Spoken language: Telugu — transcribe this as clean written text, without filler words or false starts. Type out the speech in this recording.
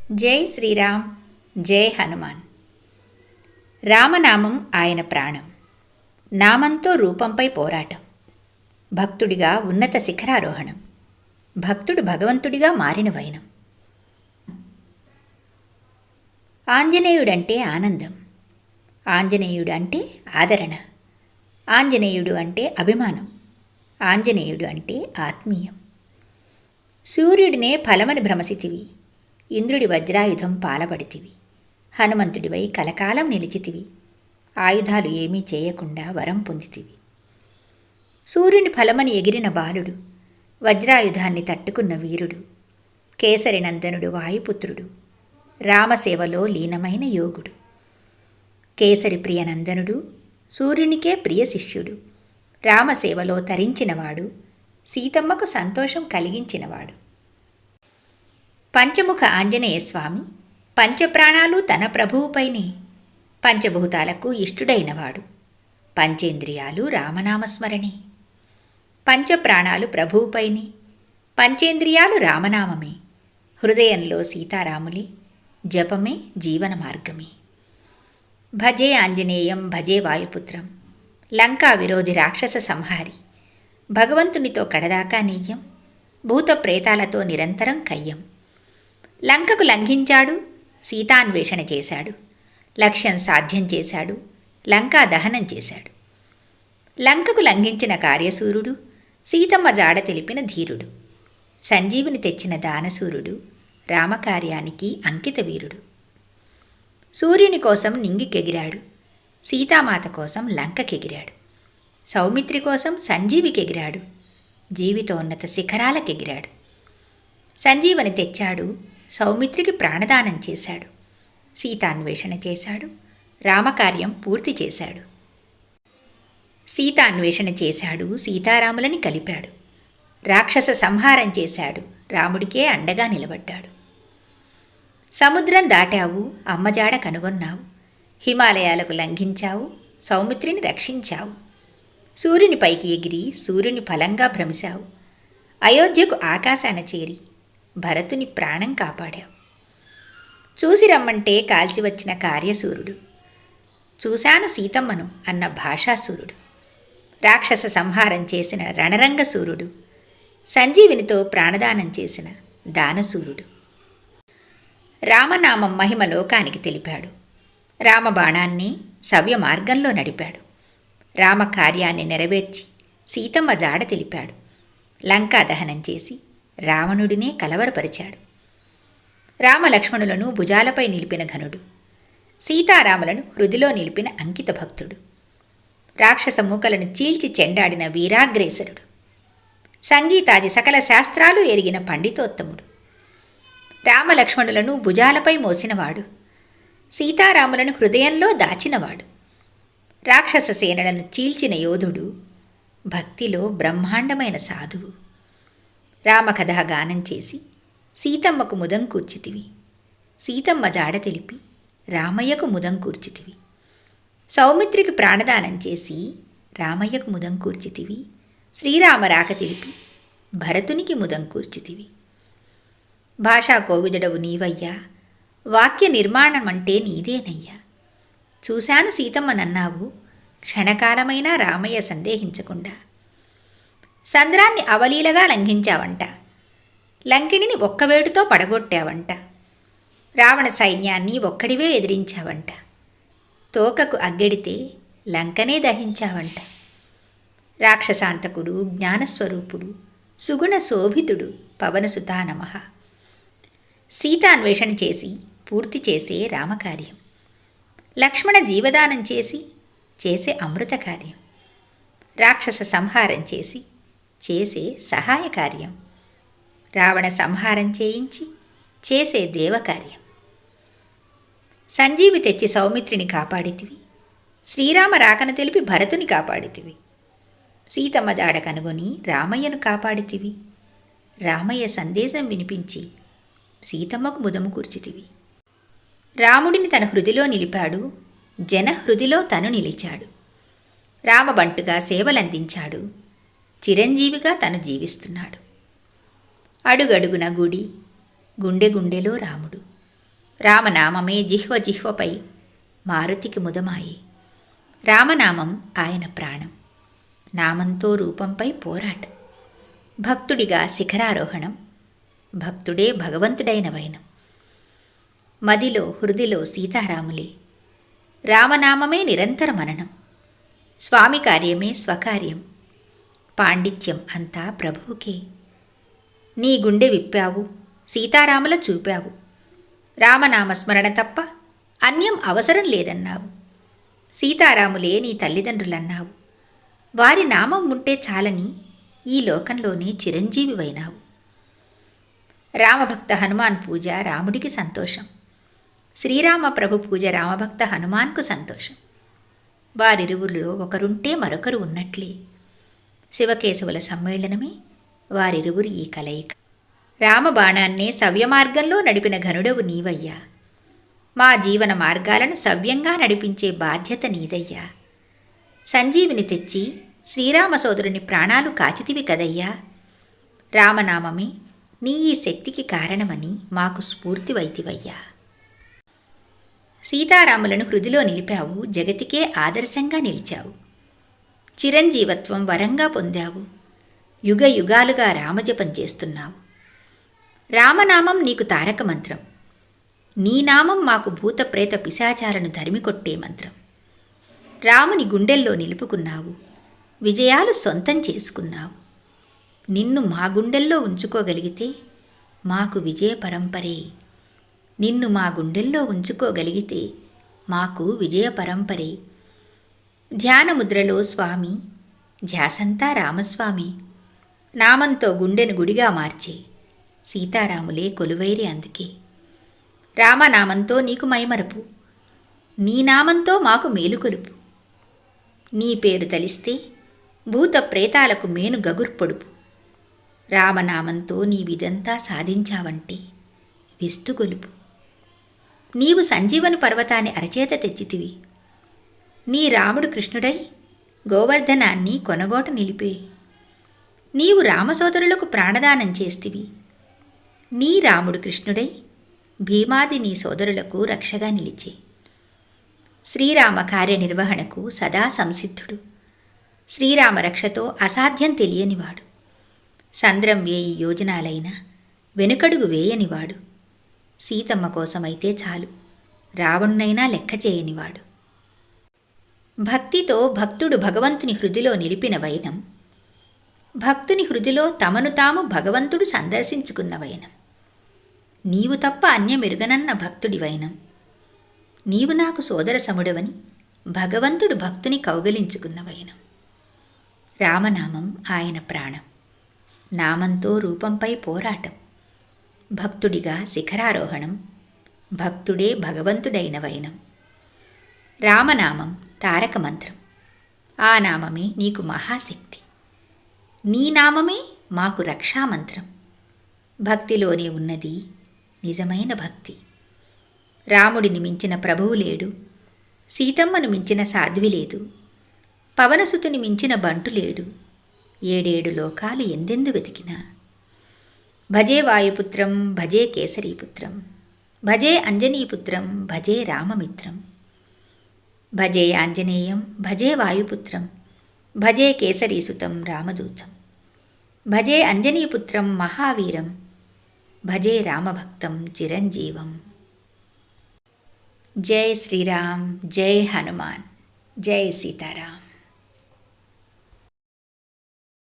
జై శ్రీరామ్, జై హనుమాన్. రామనామం ఆయన ప్రాణం. నామంతో రూపంపై పోరాటం. భక్తుడిగా ఉన్నత శిఖరారోహణం. భక్తుడు భగవంతుడిగా మారిన వైనం. ఆంజనేయుడంటే ఆనందం. ఆంజనేయుడు అంటే ఆదరణ. ఆంజనేయుడు అంటే అభిమానం. ఆంజనేయుడు అంటే ఆత్మీయం. సూర్యుడినే ఫలమని భ్రమసితివి, ఇంద్రుడి వజ్రాయుధం పాలబడితివి. హనుమంతుడివై కలకాలం నిలిచితివి, ఆయుధాలు ఏమీ చేయకుండా వరం పొందితివి. సూర్యుని ఫలమని ఎగిరిన బాలుడు, వజ్రాయుధాన్ని తట్టుకున్న వీరుడు, కేసరి నందనుడు వాయుపుత్రుడు, రామసేవలో లీనమైన యోగుడు. కేసరి ప్రియ నందనుడు, సూర్యునికే ప్రియ శిష్యుడు, రామసేవలో తరించినవాడు, సీతమ్మకు సంతోషం కలిగించినవాడు. పంచముఖ ఆంజనేయస్వామి పంచప్రాణాలు తన ప్రభువుపైనే, పంచభూతాలకు ఇష్టుడైనవాడు. పంచేంద్రియాలు రామనామస్మరణే. పంచప్రాణాలు ప్రభువుపైనే, పంచేంద్రియాలు రామనామమే. హృదయంలో సీతారాములే, జపమే జీవన మార్గమే. భజే ఆంజనేయం భజే వాయుపుత్రం, లంకా విరోధి రాక్షస సంహారి. భగవంతునితో కడదాకా నెయ్యం, భూత ప్రేతాలతో నిరంతరం కయ్యం. లంకకు లంఘించాడు, సీతాన్వేషణ చేశాడు, లక్ష్యం సాధ్యం చేశాడు, లంకా దహనం చేశాడు. లంకకు లంఘించిన కార్యసూరుడు, సీతమ్మ జాడ తెలిపిన ధీరుడు. సంజీవిని తెచ్చిన దానసూరుడు, రామకార్యానికి అంకిత వీరుడు. సూర్యుని కోసం నింగికెగిరాడు, సీతామాత కోసం లంకకెగిరాడు. సౌమిత్రి కోసం సంజీవికెగిరాడు, జీవితోన్నత శిఖరాలకెగిరాడు. సంజీవని తెచ్చాడు, సౌమిత్రికి ప్రాణదానం చేశాడు. సీతాన్వేషణ చేశాడు, రామకార్యం పూర్తి చేశాడు. సీతాన్వేషణ చేశాడు, సీతారాములని కలిపాడు. రాక్షస సంహారం చేశాడు, రాముడికే అండగా నిలబడ్డాడు. సముద్రం దాటావు, అమ్మజాడ కనుగొన్నావు. హిమాలయాలకు లంఘించావు, సౌమిత్రిని రక్షించావు. సూర్యుని పైకి ఎగిరి సూర్యుని ఫలంగా భ్రమిశావు. అయోధ్యకు ఆకాశాన చేరి భరతుని ప్రాణం కాపాడావు. చూసి రమ్మంటే కాల్చి వచ్చిన కార్యసూరుడు, చూశాను సీతమ్మను అన్న భాషాసూరుడు. రాక్షస సంహారం చేసిన రణరంగసూరుడు, సంజీవినితో ప్రాణదానం చేసిన దానసూరుడు. రామనామం మహిమ లోకానికి తెలిపాడు. రామబాణాన్ని సవ్య మార్గంలో నడిపాడు. రామకార్యాన్ని నెరవేర్చి సీతమ్మ జాడ తెలిపాడు. లంకా దహనం చేసి రావణుడినే కలవరపరిచాడు. రామలక్ష్మణులను భుజాలపై నిలిపిన ఘనుడు, సీతారాములను హృదిలో నిలిపిన అంకిత భక్తుడు. రాక్షస మూకలను చీల్చి చెండాడిన వీరాగ్రేసరుడు, సంగీతాది సకల శాస్త్రాలు ఎరిగిన పండితోత్తముడు. రామలక్ష్మణులను భుజాలపై మోసినవాడు, సీతారాములను హృదయంలో దాచినవాడు. రాక్షస సేనలను చీల్చిన యోధుడు, భక్తిలో బ్రహ్మాండమైన సాధువు. రామకథా గానం చేసి సీతమ్మకు ముదం కూర్చితివి, సీతమ్మ జాడ తెలిపి రామయ్యకు ముదం కూర్చితివి. సౌమిత్రికి ప్రాణదానం చేసి రామయ్యకు ముదం కూర్చితివి. శ్రీరామ రాక తెలిపి భరతునికి ముదం కూర్చితివి. భాషా కోవిదుడవు నీవయ్యా, వాక్య నిర్మాణమంటే నీదేనయ్యా. చూశాను సీతమ్మనన్నావు, క్షణకాలమైనా రామయ్య సందేహించకుండా. సంద్రాన్ని అవలీలగా లంఘించావంట, లంకిణిని ఒక్కవేటుతో పడగొట్టావంట. రావణ సైన్యాన్ని ఒక్కడివే ఎదిరించావంట. తోకకు అగ్గెడితే లంకనే దహించావంట. రాక్షసాంతకుడు, జ్ఞానస్వరూపుడు, సుగుణ శోభితుడు పవనసుతా నమః. సీతాన్వేషణ చేసి పూర్తి చేసే రామకార్యం. లక్ష్మణ జీవదానం చేసి చేసే అమృత కార్యం. రాక్షస సంహారం చేసి చేసే సహాయ కార్యం. రావణ సంహారం చేయించి చేసే దేవకార్యం. సంజీవి తెచ్చి సౌమిత్రిని కాపాడితివి, శ్రీరామ రాకను తెలిపి భరతుని కాపాడితివి. సీతమ్మ జాడ కనుగొని రామయ్యను కాపాడితివి. రామయ్య సందేశం వినిపించి సీతమ్మకు ముదము కూర్చితివి. రాముడిని తన హృదిలో నిలిపాడు, జనహృదిలో తను నిలిచాడు. రామబంటుగా సేవలందించాడు, చిరంజీవిగా తను జీవిస్తున్నాడు. అడుగడుగున గుడి, గుండె గుండెలో రాముడు. రామనామమే జిహ్వ జిహ్వపై మారుతికి ముదమాయి. రామనామం ఆయన ప్రాణం. నామంతో రూపంపై పోరాటం. భక్తుడిగా శిఖరారోహణం. భక్తుడే భగవంతుడైన వైనం. మదిలో హృదిలో సీతారాములే. రామనామమే నిరంతర మననం. స్వామి కార్యమే స్వకార్యం. పాండిత్యం అంతా ప్రభువుకే. నీ గుండె విప్పావు, సీతారాముల చూపావు. రామనామస్మరణ తప్ప అన్యం అవసరం లేదన్నావు. సీతారాములే నీ తల్లిదండ్రులన్నావు. వారి నామం ఉంటే చాలని ఈ లోకంలోనే చిరంజీవివైనావు. రామభక్త హనుమాన్ పూజ రాముడికి సంతోషం. శ్రీరామ ప్రభు పూజ రామభక్త హనుమాన్కు సంతోషం. వారిరువుల్లో ఒకరుంటే మరొకరు ఉన్నట్లే. శివకేశవుల సమ్మేళనమే వారిరువురి ఈ కలయిక. రామబాణాన్నే సవ్యమార్గంలో నడిపిన ఘనుడవు నీవయ్యా. మా జీవన మార్గాలను సవ్యంగా నడిపించే బాధ్యత నీదయ్యా. సంజీవిని తెచ్చి శ్రీరామ సోదరుని ప్రాణాలు కాచితివి కదయ్యా. రామనామమే నీ ఈ శక్తికి కారణమని మాకు స్ఫూర్తివైతివయ్యా. సీతారాములను హృదిలో నిలిపావు, జగతికే ఆదర్శంగా నిలిచావు. చిరంజీవత్వం వరంగా పొందావు. యుగ యుగాలుగా రామజపం చేస్తున్నావు. రామనామం నీకు తారక మంత్రం. నీ నామం మాకు భూత ప్రేత పిశాచాలను ధరిమికొట్టే మంత్రం. రాముని గుండెల్లో నిలుపుకున్నావు. విజయాలు సొంతం చేసుకున్నావు. నిన్ను మా గుండెల్లో ఉంచుకోగలిగితే మాకు విజయ పరంపరే. నిన్ను మా గుండెల్లో ఉంచుకోగలిగితే మాకు విజయ పరంపరే. ధ్యానముద్రలో స్వామి, ధ్యాసంతా రామస్వామి. నామంతో గుండెను గుడిగా మార్చే సీతారాములే కొలువైరి. అందుకే రామనామంతో నీకు మైమరపు. నీ నామంతో మాకు మేలుకొలుపు. నీ పేరు తలిస్తే భూత ప్రేతాలకు మేను గగుర్పొడుపు. రామనామంతో నీవిదంతా సాధించావంటే విస్తుగొలుపు. నీవు సంజీవని పర్వతాన్ని అరచేత తెచ్చితివి. నీ రాముడు కృష్ణుడై గోవర్ధనాన్ని కొనగోట నిలిపే. నీవు రామసోదరులకు ప్రాణదానం చేస్తివి. నీ రాముడు కృష్ణుడై భీమాది నీ సోదరులకు రక్షగా నిలిచే. శ్రీరామ కార్యనిర్వహణకు సదా సంసిద్ధుడు. శ్రీరామ రక్షతో అసాధ్యం తెలియనివాడు. సంద్రం వేయి యోజనాలైనా వెనుకడుగు వేయనివాడు. సీతమ్మ కోసమైతే చాలు రావణునైనా లెక్క చేయనివాడు. భక్తితో భక్తుడు భగవంతుని హృదిలో నిలిపిన వైనం. భక్తుని హృదిలో తమను తాము భగవంతుడు సందర్శించుకున్న వైనం. నీవు తప్ప అన్యమెరుగనన్న భక్తుడి వైనం. నీవు నాకు సోదర సముడవని భగవంతుడు భక్తుని కౌగలించుకున్న వైనం. రామనామం ఆయన ప్రాణం. నామంతో రూపంపై పోరాటం. భక్తుడిగా శిఖరారోహణం. భక్తుడే భగవంతుడైన వైనం. రామనామం తారక మంత్రం. ఆ నామమే నీకు మహాశక్తి. నీ నామమే మాకు రక్షామంత్రం. భక్తిలోనే ఉన్నది నిజమైన భక్తి. రాముడిని మించిన ప్రభువు లేడు. సీతమ్మను మించిన సాధ్వి లేదు. పవనసుతుని మించిన బంటు లేడు. ఏడేడు లోకాలు ఎందెందు వెతికినా. భజే వాయుపుత్రం భజే కేసరీపుత్రం భజే అంజనీపుత్రం భజే రామమిత్రం. భజే ఆంజనేయం భజే వాయుపుత్రం భజే కేసరీసుతం రామదూతం. భజే అంజనీపుత్రం మహావీరం భజే రామభక్తం చిరంజీవం. జై శ్రీరామ్, జై హనుమాన్, జై సీతారాం.